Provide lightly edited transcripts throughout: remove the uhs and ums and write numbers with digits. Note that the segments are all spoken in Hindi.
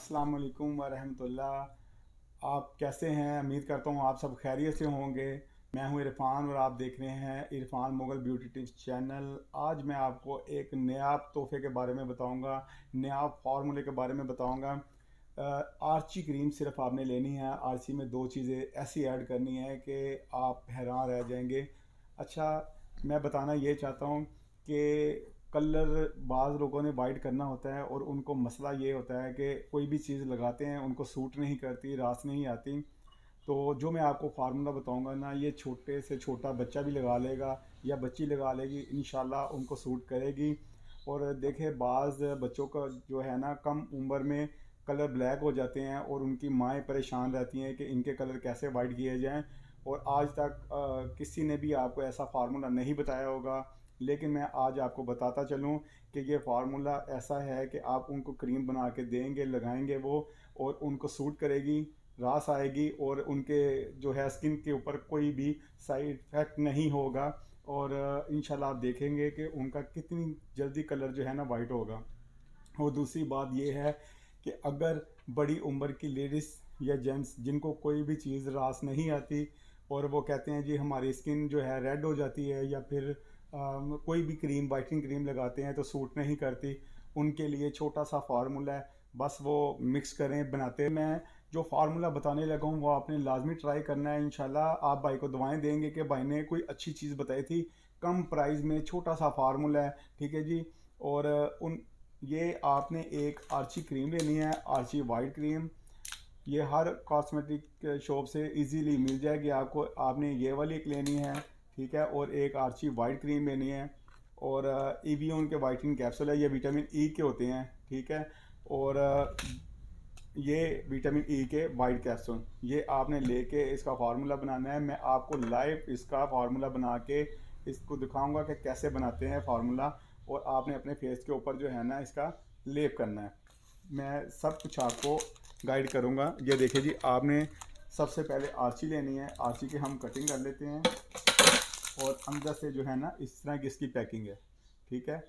अस्सलाम वालेकुम वरहमतुल्लाह। आप कैसे हैं? उम्मीद करता हूँ आप सब खैरियत से होंगे। मैं हूँ इरफान और आप देख रहे हैं Irfan Mughal beauty tips channel. आज मैं आपको एक नया तोहफे के बारे में बताऊंगा, नया फार्मूले के बारे में बताऊंगा। आर्ची क्रीम सिर्फ आपने लेनी है। आर्ची में दो चीज़ें ऐसी ऐड करनी है कि आप हैरान रह जाएंगे। अच्छा, मैं बताना ये चाहता हूँ कि कलर बाज़ लोगों ने वाइट करना होता है और उनको मसला ये होता है कि कोई भी चीज़ लगाते हैं उनको सूट नहीं करती, रास नहीं आती। तो जो मैं आपको फार्मूला बताऊंगा ना, ये छोटे से छोटा बच्चा भी लगा लेगा या बच्ची लगा लेगी, इंशाल्लाह उनको सूट करेगी। और देखे बाज़ बच्चों का जो है ना, कम उम्र में कलर ब्लैक हो जाते हैं और उनकी माएँ परेशान रहती हैं कि इनके कलर कैसे वाइट किए जाएं। और आज तक किसी ने भी आपको ऐसा फार्मूला नहीं बताया होगा, लेकिन मैं आज आपको बताता चलूँ कि ये फार्मूला ऐसा है कि आप उनको क्रीम बना के देंगे, लगाएंगे वो, और उनको सूट करेगी, रास आएगी और उनके जो है स्किन के ऊपर कोई भी साइड इफ़ेक्ट नहीं होगा। और इंशाल्लाह आप देखेंगे कि उनका कितनी जल्दी कलर जो है ना वाइट होगा। और दूसरी बात ये है कि अगर बड़ी उम्र की लेडीज़ या जेंट्स जिनको कोई भी चीज़ रास नहीं आती और वो कहते हैं जी हमारी स्किन जो है रेड हो जाती है, या फिर कोई भी क्रीम वाइटनिंग क्रीम लगाते हैं तो सूट नहीं करती, उनके लिए छोटा सा फार्मूला है। बस वो मिक्स करें बनाते। मैं जो फार्मूला बताने लगा हूँ वो आपने लाजमी ट्राई करना है। इंशाल्लाह आप भाई को दुआएं देंगे कि भाई ने कोई अच्छी चीज़ बताई थी, कम प्राइस में छोटा सा फार्मूला है। ठीक है जी। और उन ये आपने एक आर्ची क्रीम लेनी है, आर्ची वाइट क्रीम। ये हर कॉस्मेटिक शॉप से इजीली मिल जाएगी आपको। आपने ये वाली एक लेनी है, ठीक है। और एक आर्ची वाइट क्रीम लेनी है। और एवियन के वाइटनिंग कैप्सूल है, ये विटामिन ई के होते हैं, ठीक है। और ये विटामिन ई के वाइट कैप्सूल, ये आपने लेके इसका फार्मूला बनाना है। मैं आपको लाइव इसका फार्मूला बना के इसको दिखाऊंगा कि कैसे बनाते हैं फार्मूला। और आपने अपने फेस के ऊपर जो है ना इसका लेप करना है। मैं सब कुछ आपको गाइड करूंगा। ये देखिए जी, आपने सबसे पहले आर्ची लेनी है। आर्ची की हम कटिंग कर लेते हैं और अंदर से जो है ना इस तरह की इसकी पैकिंग है, ठीक है।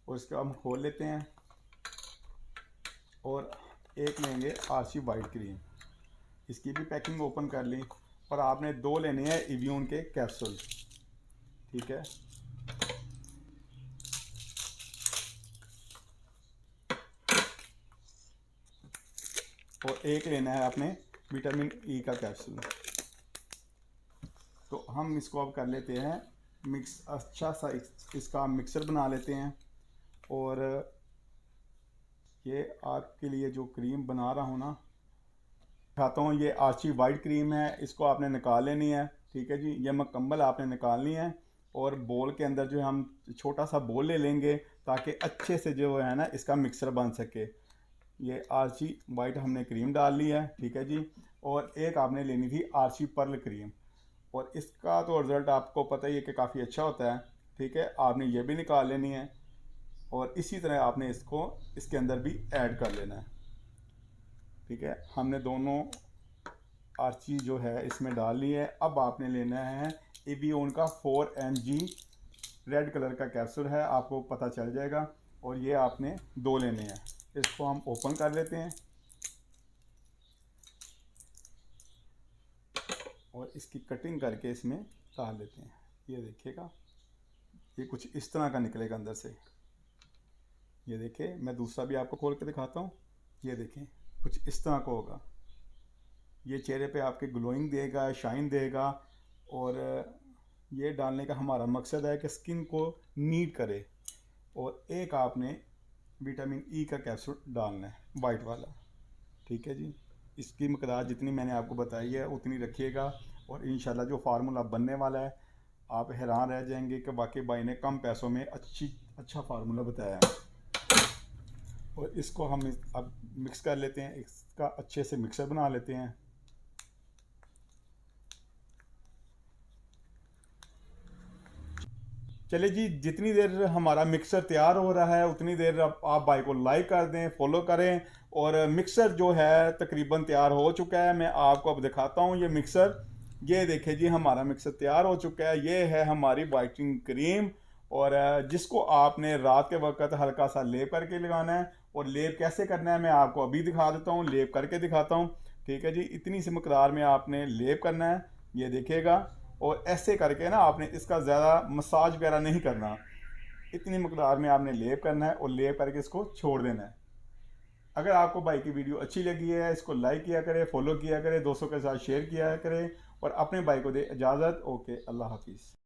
और इसको हम खोल लेते हैं और एक लेंगे आर्ची वाइट क्रीम, इसकी भी पैकिंग ओपन कर ली। और आपने दो लेने हैं इव्यून के कैप्सूल, ठीक है। और एक लेना है आपने विटामिन ई का कैप्सूल। तो हम इसको अब कर लेते हैं मिक्स, अच्छा सा इसका मिक्सर बना लेते हैं। और ये आपके लिए जो क्रीम बना रहा हूँ ना, दिखाता हूँ। ये आर्ची वाइट क्रीम है, इसको आपने निकाल लेनी है, ठीक है जी। ये मुकम्मल आपने निकालनी है। और बोल के अंदर जो है हम छोटा सा बोल ले लेंगे ताकि अच्छे से जो है ना इसका मिक्सर बन सके। ये आर्ची वाइट हमने क्रीम डाल ली है, ठीक है जी। और एक आपने लेनी थी आर्ची पर्ल क्रीम, और इसका तो रिज़ल्ट आपको पता ही है कि काफ़ी अच्छा होता है, ठीक है। आपने ये भी निकाल लेनी है और इसी तरह आपने इसको इसके अंदर भी ऐड कर लेना है, ठीक है। हमने दोनों आर्ची जो है इसमें डाल ली है। अब आपने लेना है एवियन का 4 mg रेड कलर का कैप्सूल है, आपको पता चल जाएगा। और ये आपने दो लेने हैं। इसको हम ओपन कर लेते हैं और इसकी कटिंग करके इसमें डाल लेते हैं। ये देखिएगा, ये कुछ इस तरह का निकलेगा अंदर से। ये देखिए, मैं दूसरा भी आपको खोल के दिखाता हूँ। ये देखें, कुछ इस तरह का होगा। ये चेहरे पे आपके ग्लोइंग देगा, शाइन देगा। और ये डालने का हमारा मकसद है कि स्किन को नीट करे। और एक आपने विटामिन ई का कैप्सूल डालना है, वाइट वाला, ठीक है जी। इसकी मकदार जितनी मैंने आपको बताई है उतनी रखिएगा। और इंशाल्लाह जो फार्मूला बनने वाला है, आप हैरान रह जाएंगे कि वाकई भाई ने कम पैसों में अच्छा फार्मूला बताया है। और इसको हम अब मिक्स कर लेते हैं, इसका अच्छे से मिक्सर बना लेते हैं। चलिए जी, जितनी देर हमारा मिक्सर तैयार हो रहा है उतनी देर आप भाई को लाइक कर दें, फॉलो करें। और मिक्सर जो है तकरीबन तैयार हो चुका है। मैं आपको अब दिखाता हूँ ये मिक्सर। ये देखिए जी, हमारा मिक्सर तैयार हो चुका है। ये है हमारी वाइटनिंग क्रीम। और जिसको आपने रात के वक्त हल्का सा लेप करके लगाना है और लेप कैसे करना है मैं आपको अभी दिखा देता हूँ, लेप करके दिखाता हूँ। ठीक है जी, इतनी सी मकदार में आपने लेप करना है, ये देखिएगा। और ऐसे करके ना आपने इसका ज़्यादा मसाज वगैरह नहीं करना, इतनी मकदार में आपने लेप करना है और लेप करके इसको छोड़ देना है। अगर आपको भाई की वीडियो अच्छी लगी है, इसको लाइक किया करें, फॉलो किया करें, दोस्तों के साथ शेयर किया करें और अपने भाई को दे इजाज़त। ओके, अल्लाह हाफिज़।